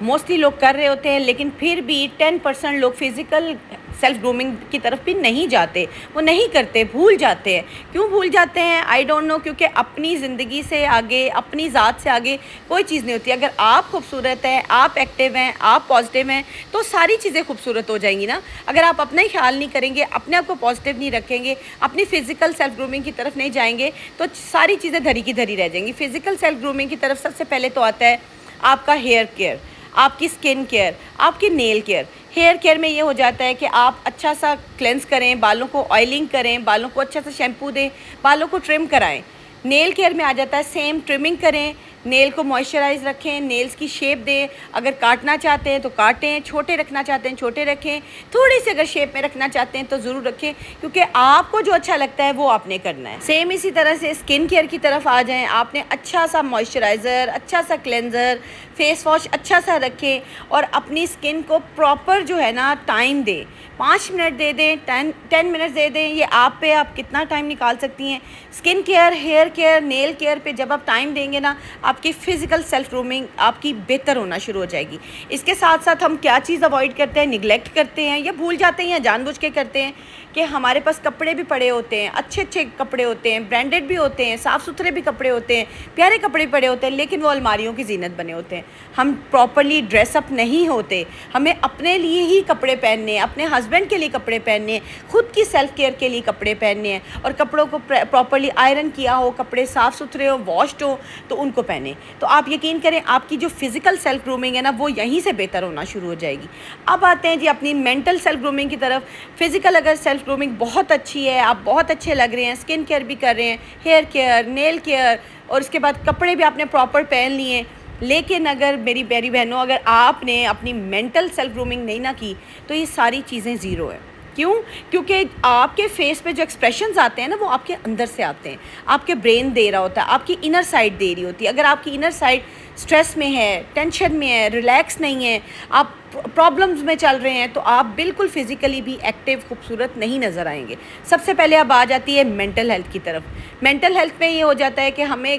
Mostly لوگ کر رہے ہوتے ہیں، لیکن پھر بھی 10% لوگ فزیکل سیلف گرومنگ کی طرف بھی نہیں جاتے، وہ نہیں کرتے، بھول جاتے ہیں۔ کیوں بھول جاتے ہیں؟ آئی ڈونٹ نو، کیونکہ اپنی زندگی سے آگے، اپنی ذات سے آگے کوئی چیز نہیں ہوتی۔ اگر آپ خوبصورت ہیں، آپ ایکٹیو ہیں، آپ پازیٹیو ہیں، تو ساری چیزیں خوبصورت ہو جائیں گی نا۔ اگر آپ اپنا ہی خیال نہیں کریں گے، اپنے آپ کو پازیٹیو نہیں رکھیں گے، اپنی فزیکل سیلف گرومنگ کی طرف نہیں جائیں گے، تو ساری چیزیں دھری کی دھری رہ جائیں گی۔ فزیکل سیلف گرومنگ کی طرف سب سے پہلے تو آتا ہے آپ کا ہیئر کیئر، آپ کی سکن کیئر، آپ کی نیل کیئر۔ ہیئر کیئر میں یہ ہو جاتا ہے کہ آپ اچھا سا کلینز کریں، بالوں کو آئلنگ کریں، بالوں کو اچھا سا شیمپو دیں، بالوں کو ٹرم کرائیں۔ نیل کیئر میں آ جاتا ہے سیم ٹرمنگ کریں، نیل کو موئسچرائز رکھیں، نیلز کی شیپ دیں، اگر کاٹنا چاہتے ہیں تو کاٹیں، چھوٹے رکھنا چاہتے ہیں چھوٹے رکھیں، تھوڑی سی اگر شیپ میں رکھنا چاہتے ہیں تو ضرور رکھیں، کیونکہ آپ کو جو اچھا لگتا ہے وہ آپ نے کرنا ہے۔ سیم اسی طرح سے اسکن کیئر کی طرف آ جائیں، آپ نے اچھا سا موئسچرائزر، اچھا سا کلینزر، فیس واش اچھا سا رکھیں، اور اپنی اسکن کو پراپر جو ہے نا ٹائم دیں، 5 منٹ دے دیں، 10 منٹ دے دیں، یہ آپ پہ آپ کتنا ٹائم نکال سکتی ہیں۔ اسکن کیئر، ہیئر کیئر، نیل کیئر پہ جب آپ ٹائم دیں گے نا، آپ کی فزیکل سیلف گرومنگ آپ کی بہتر ہونا شروع ہو جائے گی۔ اس کے ساتھ ساتھ ہم کیا چیز اوائڈ کرتے ہیں، نگلیکٹ کرتے ہیں یا بھول جاتے ہیں یا جان بوجھ کے کرتے ہیں کہ ہمارے پاس کپڑے بھی پڑے ہوتے ہیں، اچھے اچھے کپڑے ہوتے ہیں، برانڈڈ بھی ہوتے ہیں، صاف ستھرے بھی کپڑے ہوتے ہیں، پیارے کپڑے پڑے ہوتے ہیں، لیکن وہ الماریوں کی زینت بنے ہوتے ہیں۔ ہم پراپرلی ڈریس اپ نہیں ہوتے، ہمیں اپنے لیے ہی کپڑے پہننے ہیں، اپنے ہسبینڈ کے لیے کپڑے پہننے ہیں، خود کی سیلف کیئر کے لیے کپڑے پہننے ہیں، اور کپڑوں کو پراپرلی آئرن کیا ہو، کپڑے صاف ستھرے ہو، واشڈ ہو، تو ان کو پہنیں۔ تو آپ یقین کریں آپ کی جو فزیکل سیلف گرومنگ ہے نا، وہ یہیں سے بہتر ہونا شروع ہو جائے گی۔ اب آتے ہیں جی اپنی مینٹل سیلف گرومنگ کی طرف۔ فزیکل اگر سیلف گرومنگ بہت اچھی ہے، آپ بہت اچھے لگ رہے ہیں، اسکن کیئر بھی کر رہے ہیں، ہیئر کیئر، نیل کیئر، اور اس کے بعد کپڑے بھی آپ نے پراپر پہن لیے، لیکن اگر میری پیاری بہنوں، اگر آپ نے اپنی مینٹل سیلف گرومنگ نہیں نہ کی تو یہ ساری چیزیں زیرو ہیں۔ کیوں؟ کیونکہ آپ کے فیس پہ جو ایکسپریشنز آتے ہیں نا، وہ آپ کے اندر سے آتے ہیں، آپ کے برین دے رہا ہوتا ہے، آپ کی انر سائڈ دے رہی ہوتی ہے۔ اگر آپ کی انر سائڈ سٹریس میں ہے، ٹینشن میں ہے، ریلیکس نہیں ہے، آپ پرابلمز میں چل رہے ہیں، تو آپ بالکل فزیکلی بھی ایکٹیو، خوبصورت نہیں نظر آئیں گے۔ سب سے پہلے اب آ جاتی ہے مینٹل ہیلتھ کی طرف۔ مینٹل ہیلتھ میں یہ ہو جاتا ہے کہ ہمیں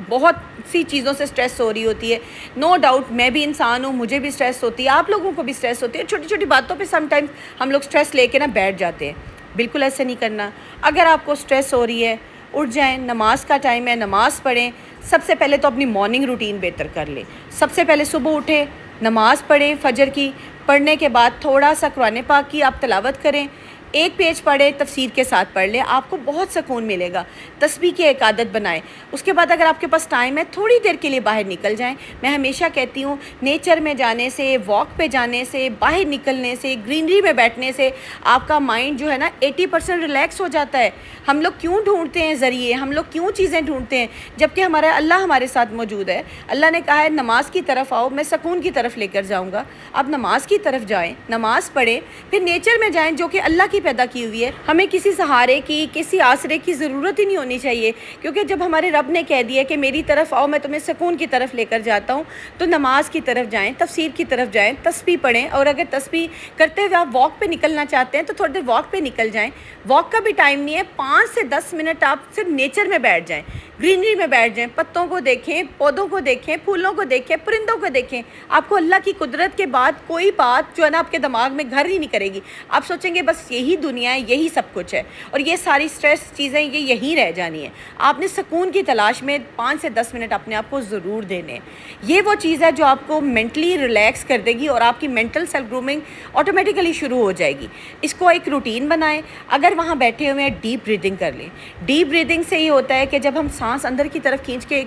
بہت سی چیزوں سے سٹریس ہو رہی ہوتی ہے۔ نو ڈاؤٹ میں بھی انسان ہوں، مجھے بھی سٹریس ہوتی ہے، آپ لوگوں کو بھی سٹریس ہوتی ہے۔ چھوٹی چھوٹی باتوں پہ سم ٹائمز ہم لوگ سٹریس لے کے نا بیٹھ جاتے ہیں، بالکل ایسے نہیں کرنا۔ اگر آپ کو سٹریس ہو رہی ہے، اٹھ جائیں، نماز کا ٹائم ہے، نماز پڑھیں۔ سب سے پہلے تو اپنی مارننگ روٹین بہتر کر لیں۔ سب سے پہلے صبح اٹھیں، نماز پڑھیں فجر کی، پڑھنے کے بعد تھوڑا سا قرآن پاک کی آپ تلاوت کریں، ایک پیج پڑھیں، تفسیر کے ساتھ پڑھ لیں، آپ کو بہت سکون ملے گا۔ تسبیح کی ایک عادت بنائیں۔ اس کے بعد اگر آپ کے پاس ٹائم ہے، تھوڑی دیر کے لیے باہر نکل جائیں۔ میں ہمیشہ کہتی ہوں، نیچر میں جانے سے، واک پہ جانے سے، باہر نکلنے سے، گرینری میں بیٹھنے سے آپ کا مائنڈ جو ہے نا 80% ریلیکس ہو جاتا ہے۔ ہم لوگ کیوں ڈھونڈتے ہیں ذریعے، ہم لوگ کیوں چیزیں ڈھونڈتے ہیں، جبکہ ہمارا اللہ ہمارے ساتھ موجود ہے۔ اللہ نے کہا ہے نماز کی طرف آؤ، میں سکون کی طرف لے کر جاؤں گا۔ آپ نماز کی طرف جائیں، نماز پڑھیں، پھر نیچر میں جائیں جو کہ اللہ کی پیدا کی ہوئی ہے۔ ہمیں کسی سہارے کی، کسی آسرے کی ضرورت ہی نہیں ہونی چاہیے، کیونکہ جب ہمارے رب نے کہہ دیا کہ میری طرف آؤ، میں تمہیں سکون کی طرف لے کر جاتا ہوں، تو نماز کی طرف جائیں، تفسیر کی طرف جائیں، تسبیح پڑھیں، اور اگر تسبیح کرتے ہوئے آپ واک پہ نکلنا چاہتے ہیں تو تھوڑی دیر واک پہ نکل جائیں۔ واک کا بھی ٹائم نہیں ہے، 5 سے 10 منٹ آپ صرف نیچر میں بیٹھ جائیں، گرینری میں بیٹھ جائیں، پتوں کو دیکھیں، پودوں کو دیکھیں، پھولوں کو دیکھیں، پرندوں کو دیکھیں۔ آپ کو اللہ کی قدرت کے بعد کوئی بات جو ہے نا آپ کے دماغ میں گھر ہی نہیں کرے گی۔ آپ سوچیں گے بس یہی دنیا ہے، یہی سب کچھ ہے، اور یہ ساری سٹریس چیزیں یہ یہیں رہ جانی ہیں۔ آپ نے سکون کی تلاش میں 5 سے 10 منٹ اپنے آپ کو ضرور دینے۔ یہ وہ چیز ہے جو آپ کو مینٹلی ریلیکس کر دے گی، اور آپ کی مینٹل سیلف گرومنگ آٹومیٹیکلی شروع ہو جائے گی۔ اس کو ایک روٹین بنائیں۔ اگر وہاں بیٹھے ہوئے ہیں، ڈیپ بریدنگ کر لیں۔ ڈیپ بریدنگ سے یہ ہوتا ہے کہ جب ہم سانس اندر کی طرف کھینچ کے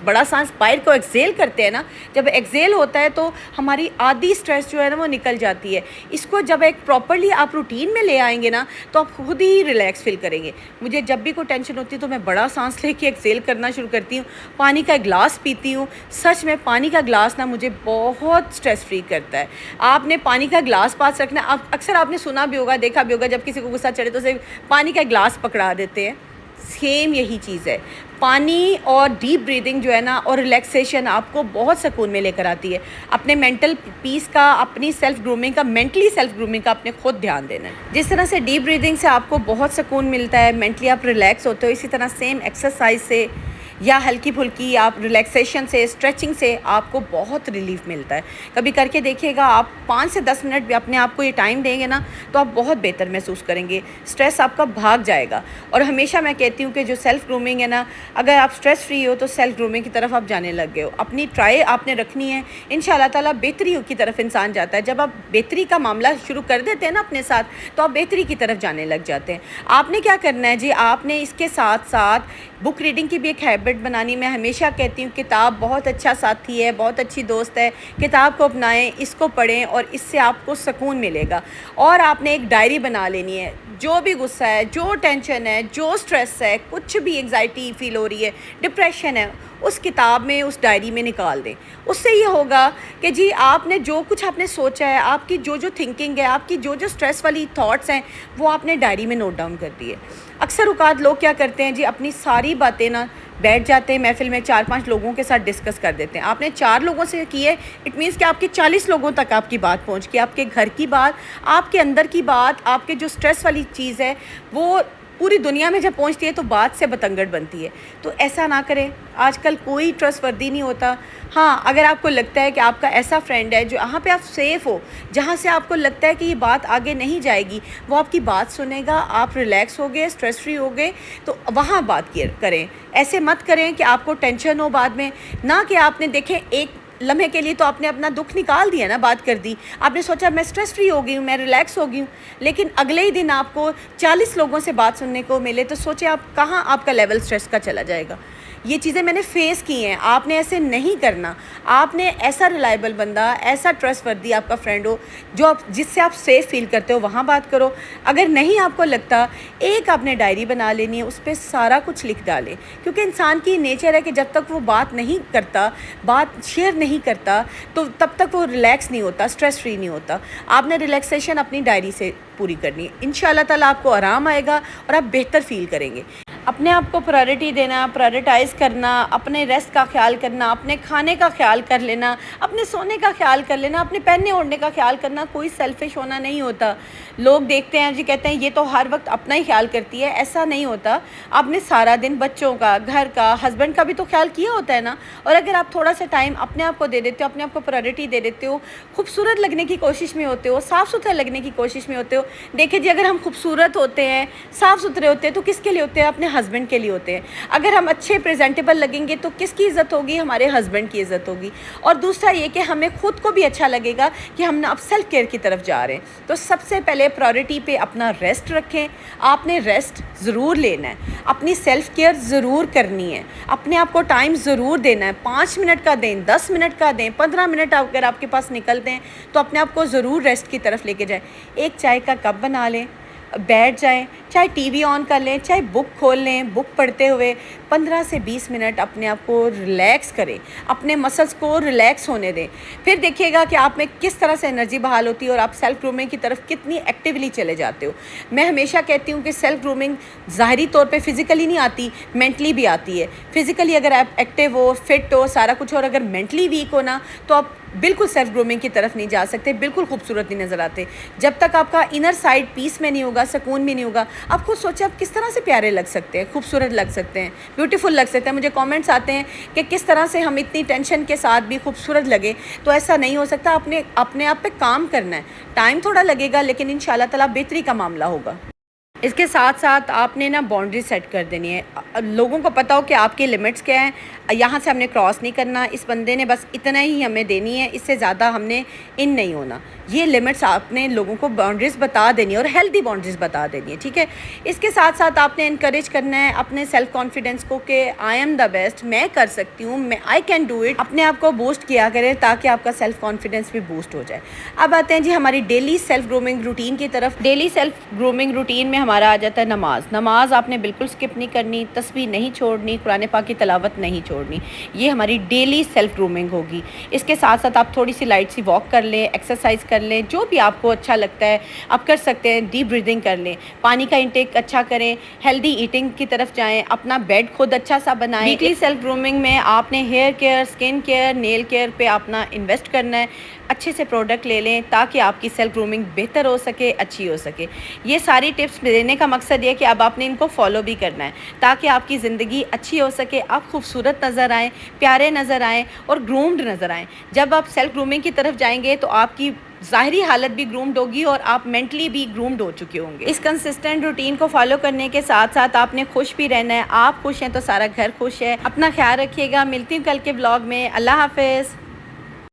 بڑا سانس باہر کو ایکسیل کرتے ہیں نا، جب ایکسیل ہوتا ہے تو ہماری آدھی سٹریس جو ہے نا وہ نکل جاتی ہے۔ اس کو جب ایک پراپرلی آپ روٹین میں لے آئیں گے نا، تو آپ خود ہی ریلیکس فیل کریں گے۔ مجھے جب بھی کوئی ٹینشن ہوتی ہے تو میں بڑا سانس لے کے ایکسیل کرنا شروع کرتی ہوں، پانی کا ایک گلاس پیتی ہوں۔ سچ میں پانی کا گلاس نا مجھے بہت سٹریس فری کرتا ہے۔ آپ نے پانی کا گلاس پاس رکھنا ہے۔ اکثر آپ نے سنا بھی ہوگا، دیکھا بھی ہوگا، جب کسی کو غصہ چڑھے تو اسے پانی کا گلاس پکڑا دیتے ہیں۔ سیم یہی چیز ہے، پانی اور ڈیپ بریدنگ جو ہے نا، اور ریلیکسیشن آپ کو بہت سکون میں لے کر آتی ہے۔ اپنے مینٹل پیس کا، اپنی سیلف گرومنگ کا، مینٹلی سیلف گرومنگ کا اپنے خود دھیان دینا ہے۔ جس طرح سے ڈیپ بریدنگ سے آپ کو بہت سکون ملتا ہے، مینٹلی آپ ریلیکس ہوتے ہو، اسی طرح سیم ایکسرسائز سے یا ہلکی پھلکی آپ ریلیکسیشن سے، اسٹریچنگ سے آپ کو بہت ریلیف ملتا ہے. کبھی کر کے دیکھیے گا، آپ 5 سے 10 منٹ بھی اپنے آپ کو یہ ٹائم دیں گے نا تو آپ بہت بہتر محسوس کریں گے، اسٹریس آپ کا بھاگ جائے گا. اور ہمیشہ میں کہتی ہوں کہ جو سیلف گرومنگ ہے نا، اگر آپ اسٹریس فری ہو تو سیلف گرومنگ کی طرف آپ جانے لگ گئے ہو. اپنی ٹرائی آپ نے رکھنی ہے، انشاءاللہ تعالیٰ بہتری کی طرف انسان جاتا ہے. جب آپ بہتری کا معاملہ شروع کر دیتے ہیں نا اپنے ساتھ تو آپ بہتری کی طرف جانے لگ جاتے ہیں. آپ نے کیا کرنا ہے جی، آپ نے اس کے ساتھ ساتھ بک ریڈنگ کی بھی ایک ہیبٹ بنانی. میں ہمیشہ کہتی ہوں کتاب بہت اچھا ساتھی ہے، بہت اچھی دوست ہے. کتاب کو اپنائیں، اس کو پڑھیں اور اس سے آپ کو سکون ملے گا. اور آپ نے ایک ڈائری بنا لینی ہے. جو بھی غصہ ہے، جو ٹینشن ہے، جو اسٹریس ہے، کچھ بھی انگزائٹی فیل ہو رہی ہے، ڈپریشن ہے، اس کتاب میں، اس ڈائری میں نکال دیں. اس سے یہ ہوگا کہ جی آپ نے جو کچھ آپ نے سوچا ہے، آپ کی جو تھنکنگ ہے، آپ کی جو اسٹریس والی تھاٹس ہیں، وہ آپ نے ڈائری میں نوٹ ڈاؤن کر دی ہے. اکثر اوقات لوگ کیا کرتے ہیں جی، اپنی ساری باتیں نا بیٹھ جاتے ہیں محفل میں 4-5 لوگوں کے ساتھ ڈسکس کر دیتے ہیں. آپ نے 4 لوگوں سے کی ہے، اٹ مینس کہ آپ کے 40 لوگوں تک آپ کی بات پہنچ گئی. آپ کے گھر کی بات، آپ کے اندر کی بات، آپ کے جو اسٹریس والی چیز ہے وہ پوری دنیا میں جب پہنچتی ہے تو بات سے بتنگڑ بنتی ہے. تو ایسا نہ کریں. آج کل کوئی ٹرسٹ وردی نہیں ہوتا. ہاں، اگر آپ کو لگتا ہے کہ آپ کا ایسا فرینڈ ہے جو جہاں پہ آپ سیف ہو، جہاں سے آپ کو لگتا ہے کہ یہ بات آگے نہیں جائے گی، وہ آپ کی بات سنے گا، آپ ریلیکس ہو گئے، اسٹریس فری ہو گئے، تو وہاں بات کریں. ایسے مت کریں کہ آپ کو ٹینشن ہو بعد میں. نہ کہ آپ نے دیکھیں ایک لمحے کے لیے تو آپ نے اپنا دکھ نکال دیا نا، بات کر دی، آپ نے سوچا میں اسٹریس فری ہو گئی ہوں، میں ریلیکس ہو گئی ہوں، لیکن اگلے ہی دن آپ کو 40 لوگوں سے بات سننے کو ملے تو سوچیں آپ کہاں آپ کا لیول اسٹریس کا چلا جائے گا. یہ چیزیں میں نے فیس کی ہیں. آپ نے ایسے نہیں کرنا. آپ نے ایسا ریلائبل بندہ، ایسا ٹرسٹ وردی آپ کا فرینڈ ہو جو جس سے آپ سیف فیل کرتے ہو، وہاں بات کرو. اگر نہیں آپ کو لگتا، ایک آپ نے ڈائری بنا لینی ہے، اس پہ سارا کچھ لکھ ڈالیں. کیونکہ انسان کی نیچر ہے کہ جب تک وہ بات نہیں کرتا، بات شیئر نہیں کرتا، تو تب تک وہ ریلیکس نہیں ہوتا، اسٹریس فری نہیں ہوتا. آپ نے ریلیکسیشن اپنی ڈائری سے پوری کرنی ہے. انشاءاللہ تعالیٰ آپ کو آرام آئے گا اور آپ بہتر فیل کریں گے. اپنے آپ کو پرائرٹی دینا، پرائرٹائز کرنا، اپنے ریسٹ کا خیال کرنا، اپنے کھانے کا خیال کر لینا، اپنے سونے کا خیال کر لینا، اپنے پہننے اوڑھنے کا خیال کرنا. کوئی سیلفش ہونا نہیں ہوتا. لوگ دیکھتے ہیں جی، کہتے ہیں یہ تو ہر وقت اپنا ہی خیال کرتی ہے. ایسا نہیں ہوتا. آپ نے سارا دن بچوں کا، گھر کا، ہسبینڈ کا بھی تو خیال کیا ہوتا ہے نا. اور اگر آپ تھوڑا سا ٹائم اپنے آپ کو دے دیتے ہو، اپنے آپ کو پرائرٹی دے دیتے ہو، خوبصورت لگنے کی کوشش میں ہوتے ہو، صاف ستھرا لگنے کی کوشش میں ہوتے ہو. دیکھیں جی، اگر ہم خوبصورت ہوتے ہیں، صاف ستھرے ہوتے ہیں تو کس کے لیے ہوتے ہیں؟ اپنے ہسبینڈ کے لیے ہوتے ہیں. اگر ہم اچھے پریزنٹیبل لگیں گے تو کس کی عزت ہوگی؟ ہمارے ہسبینڈ کی عزت ہوگی. اور دوسرا یہ کہ ہمیں خود کو بھی اچھا لگے گا کہ ہم اب سیلف کیئر کی طرف جا رہے ہیں. تو سب سے پہلے پرائرٹی پہ اپنا ریسٹ رکھیں. آپ نے ریسٹ ضرور لینا ہے، اپنی سیلف کیئر ضرور کرنی ہے، اپنے آپ کو ٹائم ضرور دینا ہے. 5 منٹ کا دیں، 10 منٹ کا دیں، 15 منٹ اگر آپ کے پاس نکلتے ہیں تو اپنے آپ کو ضرور ریسٹ کی طرف لے کے جائیں. ایک چائے کا کپ بنا لیں، بیٹھ جائیں، چاہے ٹی وی آن کر لیں، چاہے بک کھول لیں، بک پڑھتے ہوئے 15 سے 20 منٹ اپنے آپ کو ریلیکس کریں، اپنے مسلس کو ریلیکس ہونے دیں. پھر دیکھیے گا کہ آپ میں کس طرح سے انرجی بحال ہوتی ہے اور آپ سیلف گرومنگ کی طرف کتنی ایکٹیولی چلے جاتے ہو. میں ہمیشہ کہتی ہوں کہ سیلف گرومنگ ظاہری طور پہ فزیکلی نہیں آتی، مینٹلی بھی آتی ہے. فزیکلی اگر آپ ایکٹیو ہو، فٹ ہو، سارا کچھ ہو، اور اگر مینٹلی ویک ہو نا تو آپ بالکل سیلف گرومنگ کی طرف نہیں جا سکتے، بالکل خوبصورت نہیں نظر آتے. جب تک آپ کا انر سائڈ پیس میں نہیں ہوگا، سکون میں نہیں ہوگا، آپ خود سوچیں آپ کس طرح سے پیارے لگ سکتے ہیں، خوبصورت لگ سکتے ہیں، بیوٹیفل لگ سکتے ہیں. مجھے کامنٹس آتے ہیں کہ کس طرح سے ہم اتنی ٹینشن کے ساتھ بھی خوبصورت لگے. تو ایسا نہیں ہو سکتا. اپنے آپ پہ کام کرنا ہے. ٹائم تھوڑا لگے گا لیکن انشاءاللہ تعالیٰ بہتری کا معاملہ ہوگا. اس کے ساتھ ساتھ آپ نے نا باؤنڈری سیٹ کر دینی ہے. لوگوں کو پتہ ہو کہ آپ کی لمٹس کیا ہیں، یہاں سے ہم نے کراس نہیں کرنا، اس بندے نے بس اتنا ہی ہمیں دینی ہے، اس سے زیادہ ہم نے ان نہیں ہونا. یہ لمٹس آپ نے لوگوں کو باؤنڈریز بتا دینی ہے اور ہیلدی باؤنڈریز بتا دینی ہے. ٹھیک ہے. اس کے ساتھ ساتھ آپ نے انکریج کرنا ہے اپنے سیلف کانفیڈنس کو کہ آئی ایم دا بیسٹ، میں کر سکتی ہوں، میں آئی کین ڈو اٹ. اپنے آپ کو بوسٹ کیا کریں تاکہ آپ کا سیلف کانفیڈنس بھی بوسٹ ہو جائے. اب آتے ہیں جی ہماری ڈیلی سیلف گرومنگ روٹین کی طرف. ڈیلی سیلف گرومنگ روٹین میں ہمارا آ جاتا ہے نماز آپ نے بالکل سکپ نہیں کرنی، تسبیح نہیں چھوڑنی، قرآن پاک کی تلاوت نہیں چھوڑنی. یہ ہماری ڈیلی سیلف گرومنگ ہوگی. اس کے ساتھ ساتھ آپ تھوڑی سی لائٹ سی واک کر لیں، ایکسرسائز کر لیں، جو بھی آپ کو اچھا لگتا ہے آپ کر سکتے ہیں. ڈیپ بریدنگ کر لیں، پانی کا انٹیک اچھا کریں، ہیلدی ایٹنگ کی طرف جائیں، اپنا بیڈ خود اچھا سا بنائیں. ویکلی سیلف گرومنگ میں آپ نے ہیئر کیئر، اسکن کیئر، نیل کیئر پہ اپنا انویسٹ کرنا ہے. اچھے سے پروڈکٹ لے لیں تاکہ آپ کی سیلف گرومنگ بہتر ہو سکے، اچھی ہو سکے. یہ ساری ٹپس دینے کا مقصد یہ کہ اب آپ نے ان کو فالو بھی کرنا ہے تاکہ آپ کی زندگی اچھی ہو سکے، آپ خوبصورت نظر آئیں، پیارے نظر آئیں اور گرومڈ نظر آئیں۔ جب آپ سیلف گرومنگ کی طرف جائیں گے تو آپ کی ظاہری حالت بھی گرومڈ ہوگی اور آپ مینٹلی بھی گرومڈ ہو چکے ہوں گے۔ اس کنسسٹنٹ روٹین کو فالو کرنے کے ساتھ ساتھ آپ نے خوش بھی رہنا ہے، آپ خوش ہیں تو سارا گھر خوش ہے۔ اپنا خیال رکھیے گا، ملتی ہوں کل کے بلاگ میں، اللہ حافظ۔